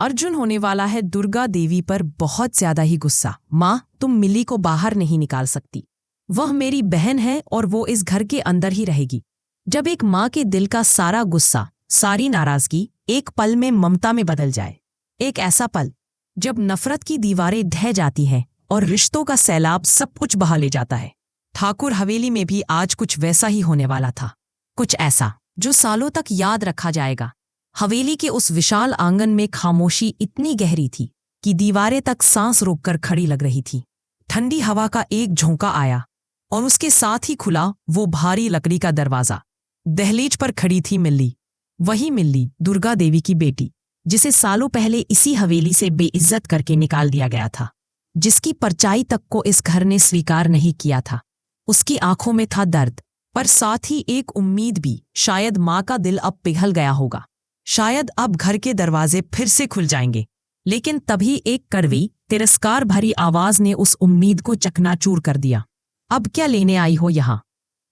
अर्जुन होने वाला है दुर्गा देवी पर बहुत ज्यादा ही गुस्सा। माँ, तुम मिली को बाहर नहीं निकाल सकती। वह मेरी बहन है और वो इस घर के अंदर ही रहेगी। जब एक माँ के दिल का सारा गुस्सा, सारी नाराजगी एक पल में ममता में बदल जाए, एक ऐसा पल जब नफरत की दीवारें ढह जाती हैं और रिश्तों का सैलाब सब कुछ बहा ले जाता है। ठाकुर हवेली में भी आज कुछ वैसा ही होने वाला था, कुछ ऐसा जो सालों तक याद रखा जाएगा। हवेली के उस विशाल आंगन में खामोशी इतनी गहरी थी कि दीवारें तक सांस रोककर खड़ी लग रही थी। ठंडी हवा का एक झोंका आया और उसके साथ ही खुला वो भारी लकड़ी का दरवाजा। दहलीज पर खड़ी थी मिल्ली, वही मिल्ली, दुर्गा देवी की बेटी, जिसे सालों पहले इसी हवेली से बेइज्जत करके निकाल दिया गया था, जिसकी परछाई तक को इस घर ने स्वीकार नहीं किया था। उसकी आंखों में था दर्द, पर साथ ही एक उम्मीद भी। शायद माँ का दिल अब पिघल गया होगा, शायद अब घर के दरवाजे फिर से खुल जाएंगे। लेकिन तभी एक कड़वी, तिरस्कार भरी आवाज ने उस उम्मीद को चकनाचूर कर दिया। अब क्या लेने आई हो यहाँ?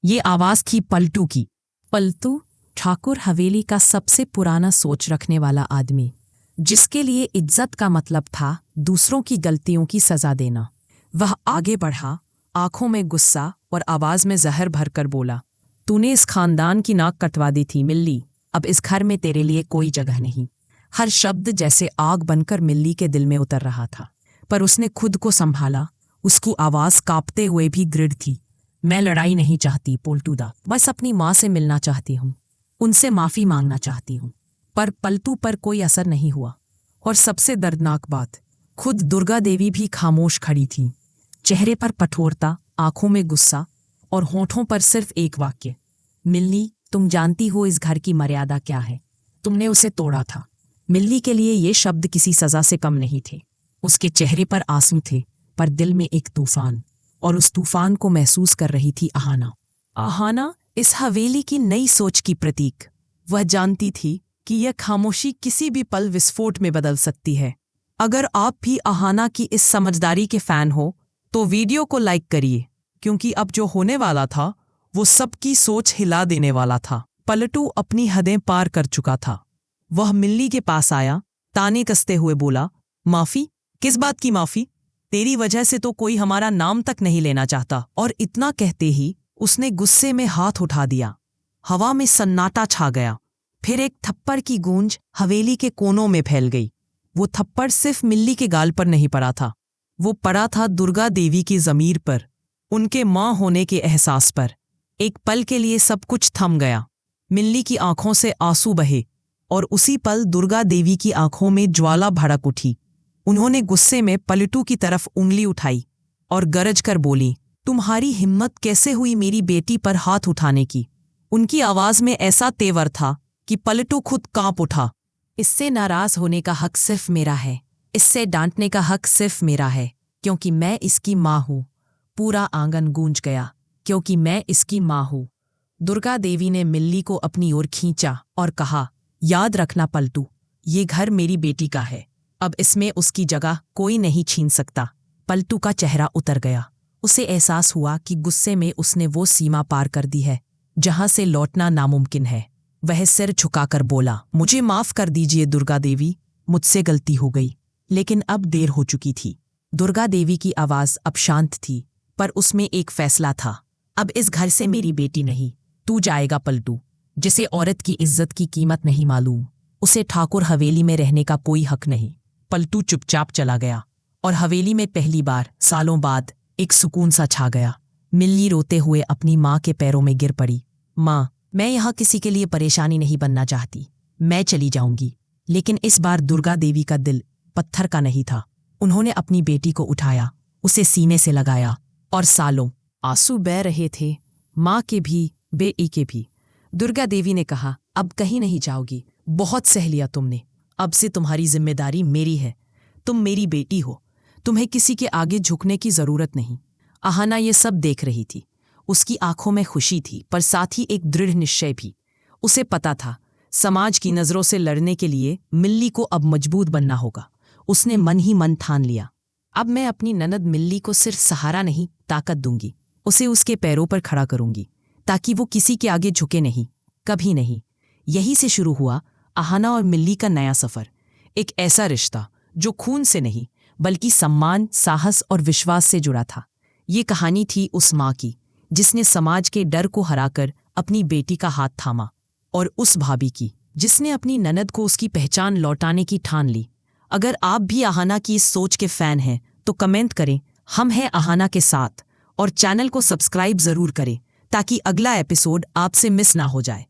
ये आवाज थी पलटू की। पलटू, ठाकुर हवेली का सबसे पुराना सोच रखने वाला आदमी, जिसके लिए इज्जत का मतलब था दूसरों की गलतियों की सजा देना। वह आगे बढ़ा, आंखों में गुस्सा और आवाज में जहर भरकर बोला, तूने इस खानदान की नाक कटवा दी थी मिल्ली, अब इस घर में तेरे लिए कोई जगह नहीं। हर शब्द जैसे आग बनकर मिल्ली के दिल में उतर रहा था, पर उसने खुद को संभाला। उसकी आवाज कांपते हुए भी दृढ़ थी। मैं लड़ाई नहीं चाहती पोल्टूदा, बस अपनी माँ से मिलना चाहती हूँ, उनसे माफी मांगना चाहती हूँ। पर पलटू पर कोई असर नहीं हुआ। और सबसे दर्दनाक बात, खुद दुर्गा देवी भी खामोश खड़ी थी, चेहरे पर कठोरता, आंखों में गुस्सा और होठों पर सिर्फ एक वाक्य, मिल्ली, तुम जानती हो इस घर की मर्यादा क्या है, तुमने उसे तोड़ा था। मिल्ली के लिए ये शब्द किसी सजा से कम नहीं थे। उसके चेहरे पर आंसू थे, पर दिल में एक तूफान, और उस तूफान को महसूस कर रही थी आहाना। आहाना इस हवेली की नई सोच की प्रतीक। वह जानती थी कि यह खामोशी किसी भी पल विस्फोट में बदल सकती है। अगर आप भी आहाना की इस समझदारी के फैन हो तो वीडियो को लाइक करिए, क्योंकि अब जो होने वाला था वो सबकी सोच हिला देने वाला था। पलटू अपनी हदें पार कर चुका था। वह मिल्ली के पास आया, ताने कसते हुए बोला, माफी? किस बात की माफी? तेरी वजह से तो कोई हमारा नाम तक नहीं लेना चाहता। और इतना कहते ही उसने गुस्से में हाथ उठा दिया। हवा में सन्नाटा छा गया। फिर एक थप्पड़ की गूंज हवेली के कोनों में फैल गई। वो थप्पड़ सिर्फ मिल्ली के गाल पर नहीं पड़ा था, वो पड़ा था दुर्गा देवी की ज़मीर पर, उनके माँ होने के एहसास पर। एक पल के लिए सब कुछ थम गया। मिल्ली की आंखों से आंसू बहे और उसी पल दुर्गा देवी की आंखों में ज्वाला भड़क उठी। उन्होंने गुस्से में पलटू की तरफ उंगली उठाई और गरज कर बोली, तुम्हारी हिम्मत कैसे हुई मेरी बेटी पर हाथ उठाने की? उनकी आवाज में ऐसा तेवर था कि पलटू खुद कांप उठा। इससे नाराज होने का हक सिर्फ मेरा है, इससे डांटने का हक सिर्फ मेरा है, क्योंकि मैं इसकी माँ हूँ। पूरा आंगन गूंज गया, क्योंकि मैं इसकी माँ हूँ। दुर्गा देवी ने मिल्ली को अपनी ओर खींचा और कहा, याद रखना पलटू, ये घर मेरी बेटी का है, अब इसमें उसकी जगह कोई नहीं छीन सकता। पलटू का चेहरा उतर गया। उसे एहसास हुआ कि गुस्से में उसने वो सीमा पार कर दी है जहां से लौटना नामुमकिन है। वह सिर झुकाकर बोला, मुझे माफ कर दीजिए दुर्गा देवी, मुझसे गलती हो गई, लेकिन अब देर हो चुकी थी। दुर्गा देवी की आवाज अब शांत थी, पर उसमें एक फैसला था। अब इस घर से मेरी बेटी नहीं, तू जाएगा पलटू। जिसे औरत की इज्जत की कीमत नहीं मालूम, उसे ठाकुर हवेली में रहने का कोई हक नहीं। पलटू चुपचाप चला गया और हवेली में पहली बार सालों बाद एक सुकून सा छा गया। मिल्ली रोते हुए अपनी माँ के पैरों में गिर पड़ी। माँ, मैं यहाँ किसी के लिए परेशानी नहीं बनना चाहती, मैं चली जाऊंगी। लेकिन इस बार दुर्गा देवी का दिल पत्थर का नहीं था। उन्होंने अपनी बेटी को उठाया, उसे सीने से लगाया और सालों आंसू बह रहे थे, माँ के भी, बेटी के भी। दुर्गा देवी ने कहा, अब कहीं नहीं जाओगी, बहुत सह लिया तुमने, अब से तुम्हारी जिम्मेदारी मेरी है। तुम मेरी बेटी हो, तुम्हें किसी के आगे झुकने की जरूरत नहीं। आहाना ये सब देख रही थी। उसकी आंखों में खुशी थी, पर साथ ही एक दृढ़ निश्चय भी। उसे पता था समाज की नजरों से लड़ने के लिए मिल्ली को अब मजबूत बनना होगा। उसने मन ही मन ठान लिया, अब मैं अपनी ननद मिल्ली को सिर्फ सहारा नहीं, ताकत दूंगी। उसे उसके पैरों पर खड़ा करूंगी, ताकि वो किसी के आगे झुके नहीं, कभी नहीं। यही से शुरू हुआ आहाना और मिल्ली का नया सफर। एक ऐसा रिश्ता जो खून से नहीं बल्कि सम्मान, साहस और विश्वास से जुड़ा था। ये कहानी थी उस माँ की जिसने समाज के डर को हराकर अपनी बेटी का हाथ थामा, और उस भाभी की जिसने अपनी ननद को उसकी पहचान लौटाने की ठान ली। अगर आप भी आहाना की इस सोच के फैन हैं तो कमेंट करें, हम हैं आहाना के साथ, और चैनल को सब्सक्राइब जरूर करें ताकि अगला एपिसोड आपसे मिस ना हो जाए।